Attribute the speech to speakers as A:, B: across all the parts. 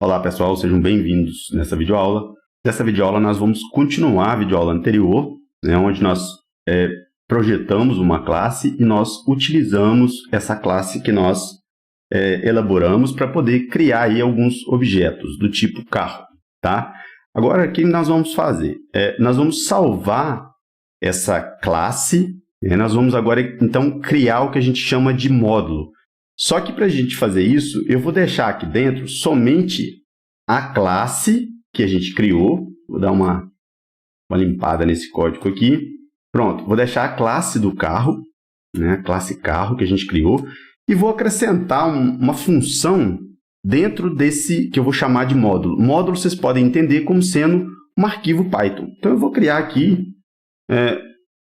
A: Olá pessoal, sejam bem-vindos nessa videoaula. Nessa videoaula nós vamos continuar a videoaula anterior, onde nós projetamos uma classe e nós utilizamos essa classe que nós elaboramos para poder criar aí alguns objetos do tipo carro. Tá? Agora, o que nós vamos fazer? Nós vamos salvar essa classe, nós vamos agora então criar o que a gente chama de módulo. Só que para a gente fazer isso, eu vou deixar aqui dentro somente a classe que a gente criou. Vou dar uma limpada nesse código aqui. Pronto, vou deixar a classe do carro, a classe carro que a gente criou, e vou acrescentar uma função dentro desse que eu vou chamar de módulo. Módulo vocês podem entender como sendo um arquivo Python. Então eu vou criar aqui,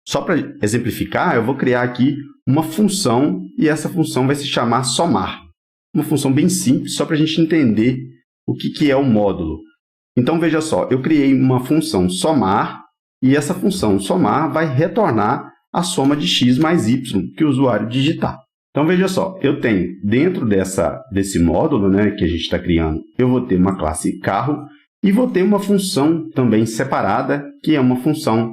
A: só para exemplificar, eu vou criar aqui uma função e essa função vai se chamar somar. Uma função bem simples, só para a gente entender o que é o módulo. Então, veja só, eu criei uma função somar e essa função somar vai retornar a soma de x mais y que o usuário digitar. Então, veja só, eu tenho dentro desse módulo que a gente está criando, eu vou ter uma classe carro e vou ter uma função também separada, que é uma função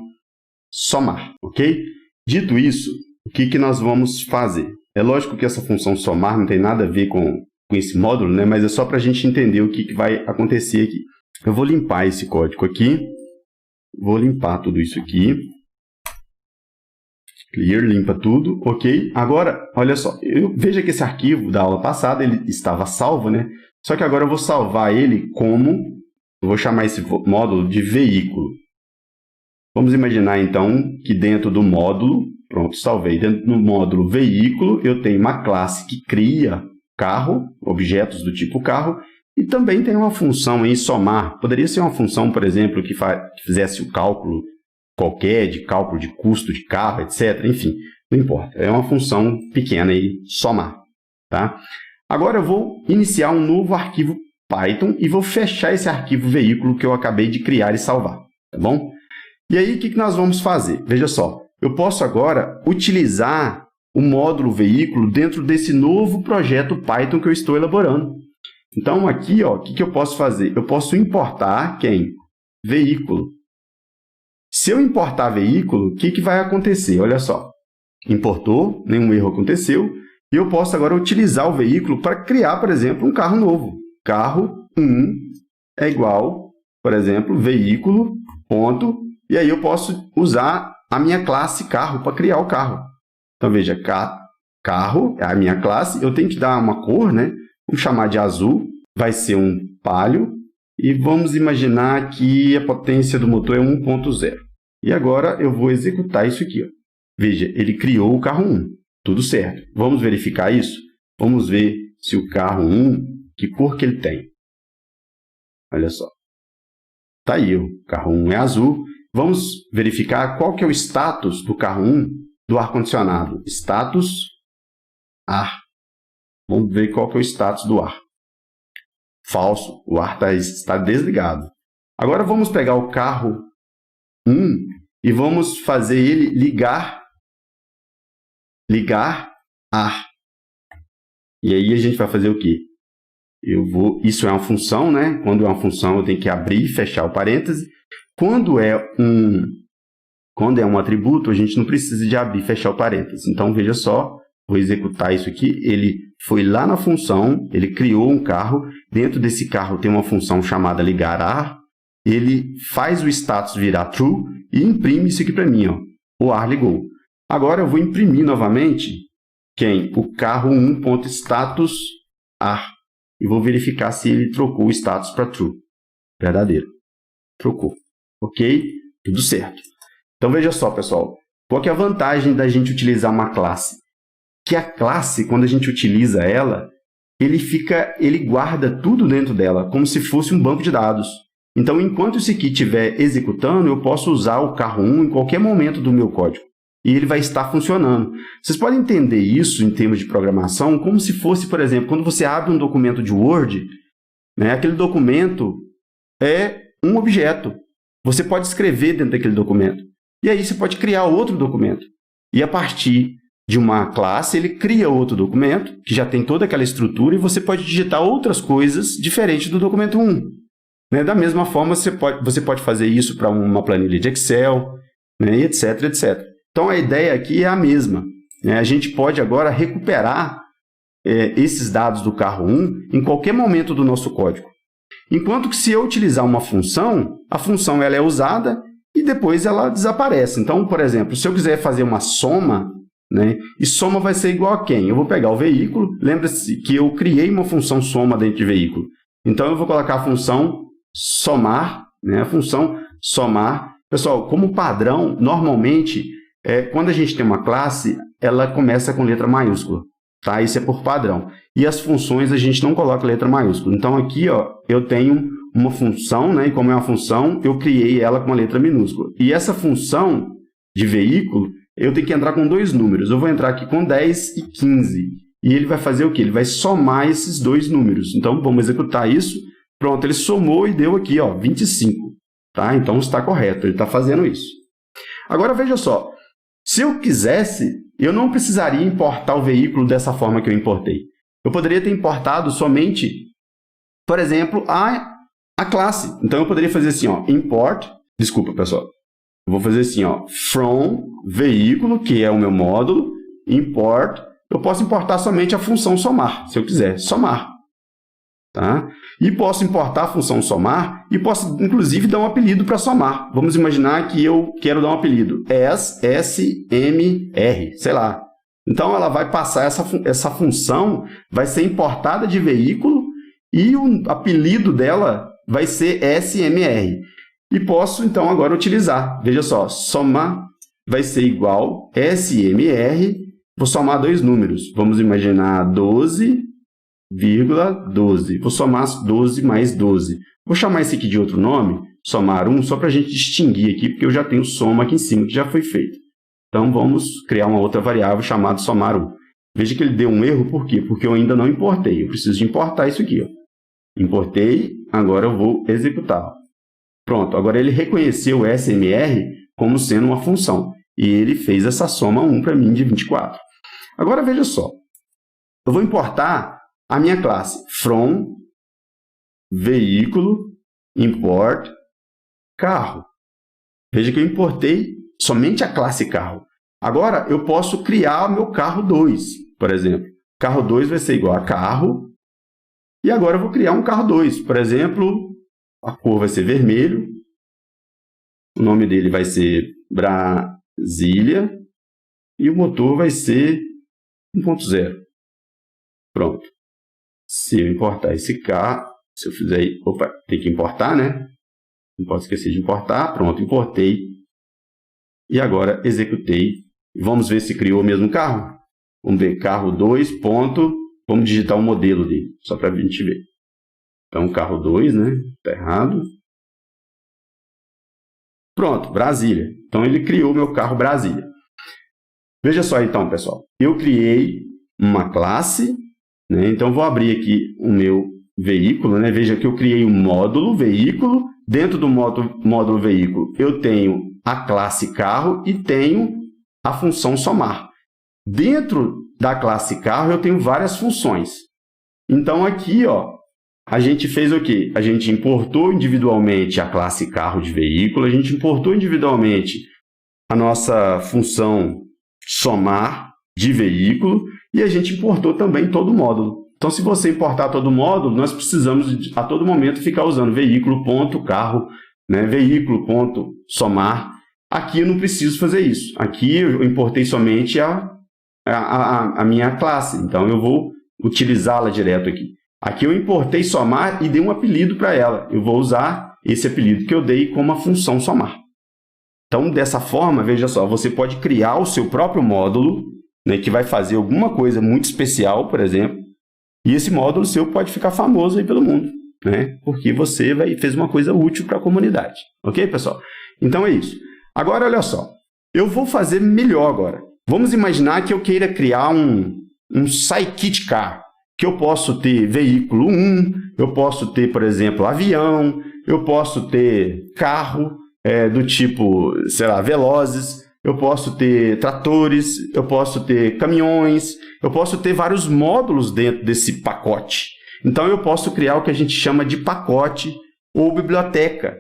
A: somar, ok? Dito isso, o que nós vamos fazer? É lógico que essa função somar não tem nada a ver com esse módulo, mas é só para a gente entender o que vai acontecer aqui. Eu vou limpar esse código aqui, vou limpar tudo isso aqui. Clear, limpa tudo, ok? Agora, olha só, veja que esse arquivo da aula passada ele estava salvo, Só que agora eu vou salvar ele como, eu vou chamar esse módulo de veículo. Vamos imaginar então que dentro do módulo, pronto, salvei, dentro do módulo veículo, eu tenho uma classe que cria carro, objetos do tipo carro, e também tem uma função em somar. Poderia ser uma função, por exemplo, que fizesse o cálculo qualquer, de cálculo de custo de carro, etc. Enfim, não importa. É uma função pequena aí, somar. Tá? Agora eu vou iniciar um novo arquivo Python e vou fechar esse arquivo veículo que eu acabei de criar e salvar. Tá bom? E aí, o que nós vamos fazer? Veja só, eu posso agora utilizar o módulo veículo dentro desse novo projeto Python que eu estou elaborando. Então, aqui, o que eu posso fazer? Eu posso importar quem? Veículo. Se eu importar veículo, o que vai acontecer? Olha só, importou, nenhum erro aconteceu, e eu posso agora utilizar o veículo para criar, por exemplo, um carro novo. Carro 1 é igual, por exemplo, veículo, ponto, e aí eu posso usar a minha classe carro para criar o carro. Então, veja, carro é a minha classe, eu tenho que dar uma cor, Vamos chamar de azul, vai ser um Palio, e vamos imaginar que a potência do motor é 1.0. E agora eu vou executar isso aqui. Veja, ele criou o carro 1, tudo certo. Vamos verificar isso? Vamos ver se o carro 1, que cor que ele tem. Olha só. Está aí, o carro 1 é azul. Vamos verificar qual que é o status do carro 1 do ar-condicionado. Status ar. Vamos ver qual que é o status do ar. Falso, o ar está desligado. Agora vamos pegar o carro 1 e vamos fazer ele ligar ar. E aí a gente vai fazer o quê? Isso é uma função, Quando é uma função eu tenho que abrir e fechar o parêntese. Quando é um atributo, a gente não precisa de abrir e fechar o parêntese. Então, veja só, vou executar isso aqui. Ele foi lá na função, ele criou um carro. Dentro desse carro tem uma função chamada ligar ar. Ele faz o status virar true e imprime isso aqui para mim. O ar ligou. Agora eu vou imprimir novamente o carro 1.status ar. E vou verificar se ele trocou o status para true. Verdadeiro. Trocou. Ok? Tudo certo. Então, veja só, pessoal. Qual que é a vantagem da gente utilizar uma classe? Que a classe, quando a gente utiliza ela, ele guarda tudo dentro dela, como se fosse um banco de dados. Então, enquanto isso aqui estiver executando, eu posso usar o carro 1 em qualquer momento do meu código. E ele vai estar funcionando. Vocês podem entender isso em termos de programação como se fosse, por exemplo, quando você abre um documento de Word, aquele documento é um objeto. Você pode escrever dentro daquele documento. E aí você pode criar outro documento. E a partir de uma classe, ele cria outro documento, que já tem toda aquela estrutura, e você pode digitar outras coisas diferentes do documento 1. Né? Da mesma forma, você pode fazer isso para uma planilha de Excel, né? Etc, etc. Então, a ideia aqui é a mesma. Né? A gente pode agora recuperar esses dados do carro 1 em qualquer momento do nosso código. Enquanto que se eu utilizar uma função, a função ela é usada e depois ela desaparece. Então, por exemplo, se eu quiser fazer uma soma, né, e soma vai ser igual a quem? Eu vou pegar o veículo, lembra-se que eu criei uma função soma dentro de veículo. Então, eu vou colocar a função somar, né, a função somar. Pessoal, como padrão, normalmente, quando a gente tem uma classe, ela começa com letra maiúscula. Tá? Isso é por padrão. E as funções a gente não coloca letra maiúscula. Então, aqui ó, eu tenho uma função, né? E como é uma função, eu criei ela com uma letra minúscula. E essa função de veículo, eu tenho que entrar com 2 números. Eu vou entrar aqui com 10 e 15. E ele vai fazer o quê? Ele vai somar esses 2 números. Então, vamos executar isso. Pronto, ele somou e deu aqui ó, 25. Tá? Então, está correto. Ele está fazendo isso. Agora, veja só. Se eu quisesse, eu não precisaria importar o veículo dessa forma que eu importei. Eu poderia ter importado somente, por exemplo, a classe. Então, eu poderia fazer assim, ó, import, desculpa, pessoal. Eu vou fazer assim, ó, from veículo, que é o meu módulo, import. Eu posso importar somente a função somar, se eu quiser, somar. Tá? E posso importar a função somar e posso, inclusive, dar um apelido para somar. Vamos imaginar que eu quero dar um apelido. SMR, sei lá. Então, ela vai passar essa função, vai ser importada de veículo e o apelido dela vai ser SMR. E posso, então, agora utilizar. Veja só, somar vai ser igual SMR. Vou somar 2 números. Vamos imaginar 12,12. Vou somar 12 mais 12. Vou chamar esse aqui de outro nome, somar 1, só para a gente distinguir aqui, porque eu já tenho soma aqui em cima, que já foi feito. Então, vamos criar uma outra variável chamada somar 1. Veja que ele deu um erro, por quê? Porque eu ainda não importei. Eu preciso de importar isso aqui. Ó. Importei, agora eu vou executar. Pronto, agora ele reconheceu o SMR como sendo uma função. E ele fez essa soma 1 para mim de 24. Agora, veja só. Eu vou importar a minha classe from veículo import carro. Veja que eu importei somente a classe carro. Agora, eu posso criar o meu carro 2, por exemplo. Carro 2 vai ser igual a carro. E agora eu vou criar um carro 2. Por exemplo, a cor vai ser vermelho. O nome dele vai ser Brasília. E o motor vai ser 1.0. Pronto. Se eu importar esse carro, se eu fizer... Opa, tem que importar, né? Não posso esquecer de importar. Pronto, importei. E agora executei. Vamos ver se criou o mesmo carro. Vamos ver, carro 2. Vamos digitar o modelo dele, só para a gente ver. Então, carro 2, né? Está errado. Pronto, Brasília. Então, ele criou o meu carro Brasília. Veja só, então, pessoal. Eu criei uma classe, né? Então, vou abrir aqui o meu veículo, né? Veja que eu criei um módulo veículo. Dentro do módulo veículo, eu tenho a classe carro e tenho a função somar. Dentro da classe carro, eu tenho várias funções. Então, aqui, ó, a gente fez o quê? A gente importou individualmente a classe carro de veículo, a gente importou individualmente a nossa função somar de veículo e a gente importou também todo o módulo. Então, se você importar todo o módulo, nós precisamos a todo momento ficar usando veículo.carro, né? Veículo.somar. Aqui eu não preciso fazer isso. Aqui eu importei somente a minha classe, então eu vou utilizá-la direto aqui. Aqui eu importei somar e dei um apelido para ela. Eu vou usar esse apelido que eu dei como a função somar. Então, dessa forma, veja só, você pode criar o seu próprio módulo, né, que vai fazer alguma coisa muito especial, por exemplo, e esse módulo seu pode ficar famoso aí pelo mundo, né, porque você fez uma coisa útil para a comunidade. Ok, pessoal? Então, é isso. Agora, olha só, eu vou fazer melhor agora. Vamos imaginar que eu queira criar um scikit car, que eu posso ter veículo 1, eu posso ter, por exemplo, avião, eu posso ter carro do tipo, sei lá, Velozes, eu posso ter tratores, eu posso ter caminhões, eu posso ter vários módulos dentro desse pacote. Então, eu posso criar o que a gente chama de pacote ou biblioteca.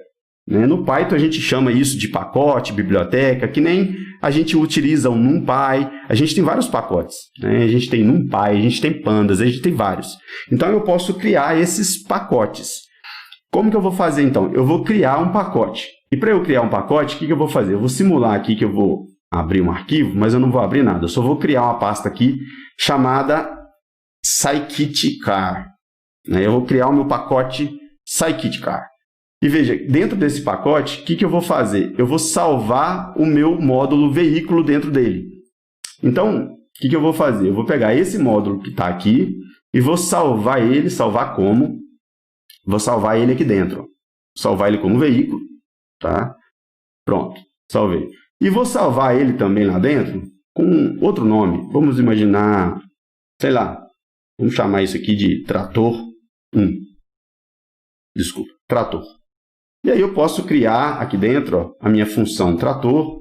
A: No Python, a gente chama isso de pacote, biblioteca, que nem a gente utiliza o NumPy. A gente tem vários pacotes. A gente tem NumPy, a gente tem Pandas, a gente tem vários. Então, eu posso criar esses pacotes. Como que eu vou fazer, então? Eu vou criar um pacote. E para eu criar um pacote, o que eu vou fazer? Eu vou simular aqui que eu vou abrir um arquivo, mas eu não vou abrir nada. Eu só vou criar uma pasta aqui chamada scikit-car. Eu vou criar o meu pacote scikit-car. E veja, dentro desse pacote, o que eu vou fazer? Eu vou salvar o meu módulo veículo dentro dele. Então, o que eu vou fazer? Eu vou pegar esse módulo que está aqui e vou salvar ele. Salvar como? Vou salvar ele aqui dentro. Salvar ele como veículo. Tá? Pronto, salvei. E vou salvar ele também lá dentro com outro nome. Vamos imaginar, sei lá, vamos chamar isso aqui de trator 1. Desculpa, trator. E aí eu posso criar aqui dentro a minha função trator,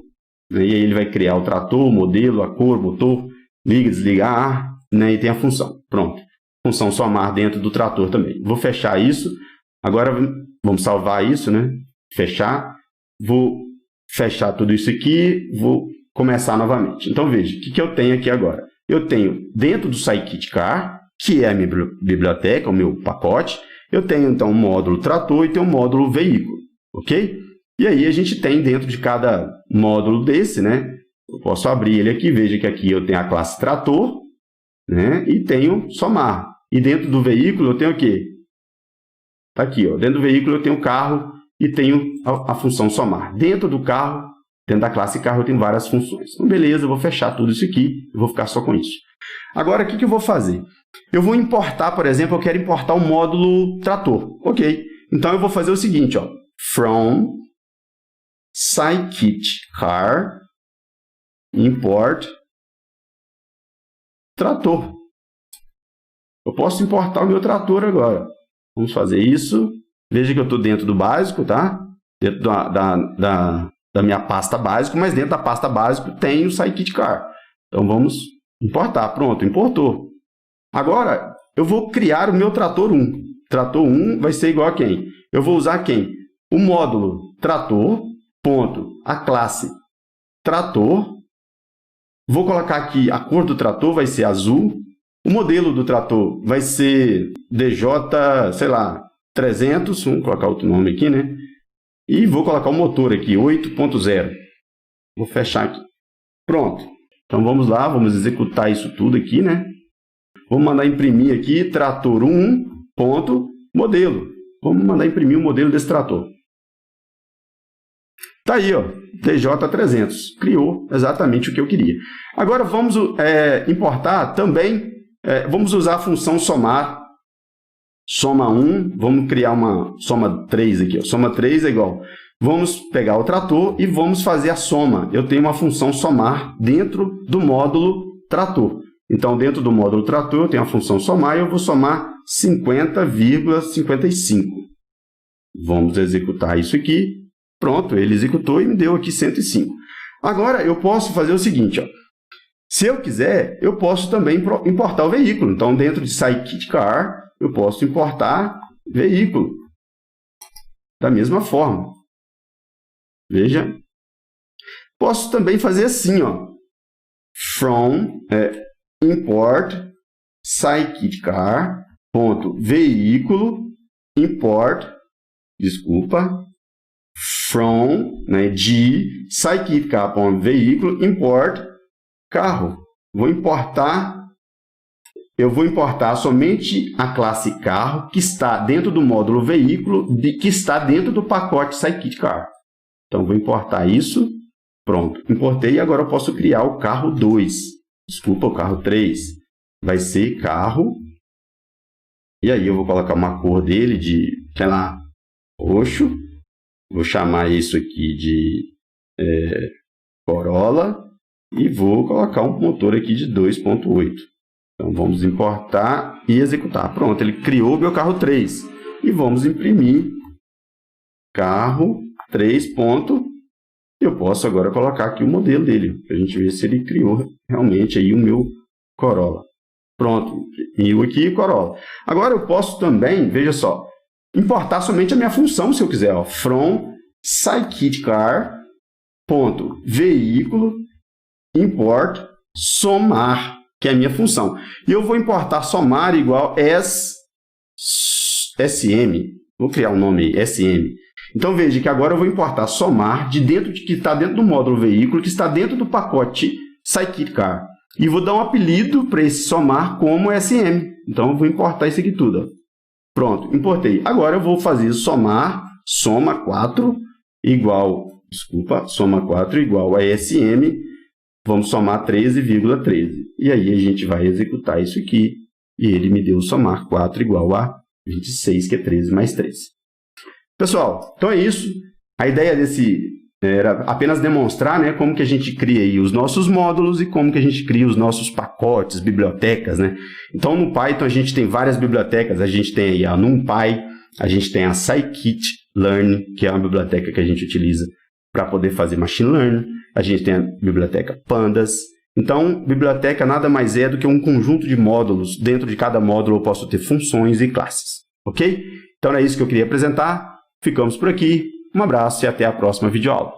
A: e aí ele vai criar o trator, o modelo, a cor, motor, liga, desligar, e tem a função. Pronto. Função somar dentro do trator também. Vou fechar isso. Agora vamos salvar isso, Fechar. Vou fechar tudo isso aqui, vou começar novamente. Então veja, o que eu tenho aqui agora? Eu tenho dentro do scikit-car, que é a minha biblioteca, o meu pacote, eu tenho, então, um módulo trator e tenho um módulo veículo, ok? E aí, a gente tem dentro de cada módulo desse, eu posso abrir ele aqui, veja que aqui eu tenho a classe trator, e tenho somar. E dentro do veículo eu tenho o quê? Está aqui, ó. Dentro do veículo eu tenho o carro e tenho a função somar. Dentro do carro, dentro da classe carro, eu tenho várias funções. Então, beleza, eu vou fechar tudo isso aqui e vou ficar só com isso. Agora, o que eu vou fazer? Eu vou importar, por exemplo, eu quero importar o módulo trator. Ok. Então, eu vou fazer o seguinte, ó. From scikit-car import trator. Eu posso importar o meu trator agora. Vamos fazer isso. Veja que eu estou dentro do básico, tá? Dentro da minha pasta básico, mas dentro da pasta básico tem o scikit-car. Então, vamos importar. Pronto, importou. Agora, eu vou criar o meu trator 1. Trator 1 vai ser igual a quem? Eu vou usar quem? O módulo trator, ponto, a classe trator. Vou colocar aqui a cor do trator, vai ser azul. O modelo do trator vai ser DJ, sei lá, 300. Vamos colocar outro nome aqui, E vou colocar o motor aqui, 8.0. Vou fechar aqui. Pronto. Então, vamos lá, vamos executar isso tudo aqui, Vamos mandar imprimir aqui, trator 1.modelo. Vamos mandar imprimir o modelo desse trator. Está aí, ó, DJ300. Criou exatamente o que eu queria. Agora, vamos importar também, vamos usar a função somar. Soma 1, vamos criar uma soma 3 aqui. Ó. Soma 3 é igual. Vamos pegar o trator e vamos fazer a soma. Eu tenho uma função somar dentro do módulo trator. Então, dentro do módulo trator, eu tenho a função somar e eu vou somar 50,55. Vamos executar isso aqui. Pronto, ele executou e me deu aqui 105. Agora, eu posso fazer o seguinte. Ó. Se eu quiser, eu posso também importar o veículo. Então, dentro de scikit-car, eu posso importar veículo. Da mesma forma. Veja. Posso também fazer assim, ó. From import scikit-car veículo import, from, de scikit-car veículo import carro. Eu vou importar somente a classe carro que está dentro do módulo veículo, que está dentro do pacote scikit-car. Então, vou importar isso. Pronto, importei e agora eu posso criar o carro 2. Desculpa, o carro 3. Vai ser carro. E aí eu vou colocar uma cor dele de, sei lá, roxo. Vou chamar isso aqui de Corolla. E vou colocar um motor aqui de 2.8. Então, vamos importar e executar. Pronto, ele criou o meu carro 3. E vamos imprimir carro 3. Eu posso agora colocar aqui o modelo dele, para a gente ver se ele criou realmente aí o meu Corolla. Pronto, eu aqui Corolla. Agora eu posso também, veja só, importar somente a minha função, se eu quiser. Ó, from scikit-car, ponto, veículo, import, somar, que é a minha função. E eu vou importar somar igual SM. Vou criar um nome aí, SM. Então veja que agora eu vou importar somar que está dentro do módulo veículo, que está dentro do pacote scikit-car. E vou dar um apelido para esse somar como SM. Então eu vou importar isso aqui tudo. Ó. Pronto, importei. Agora eu vou fazer somar, soma 4 igual a SM. Vamos somar 13,13. E aí a gente vai executar isso aqui. E ele me deu somar 4 igual a 26, que é 13 mais 3. Pessoal, então é isso. A ideia desse era apenas demonstrar, né, como que a gente cria aí os nossos módulos e como que a gente cria os nossos pacotes, bibliotecas, né? Então no Python a gente tem várias bibliotecas. A gente tem aí a NumPy, a gente tem a scikit-learn, que é uma biblioteca que a gente utiliza para poder fazer machine learning. A gente tem a biblioteca Pandas. Então, biblioteca nada mais é do que um conjunto de módulos. Dentro de cada módulo eu posso ter funções e classes. Ok? Então é isso que eu queria apresentar. Ficamos por aqui. Um abraço e até a próxima videoaula.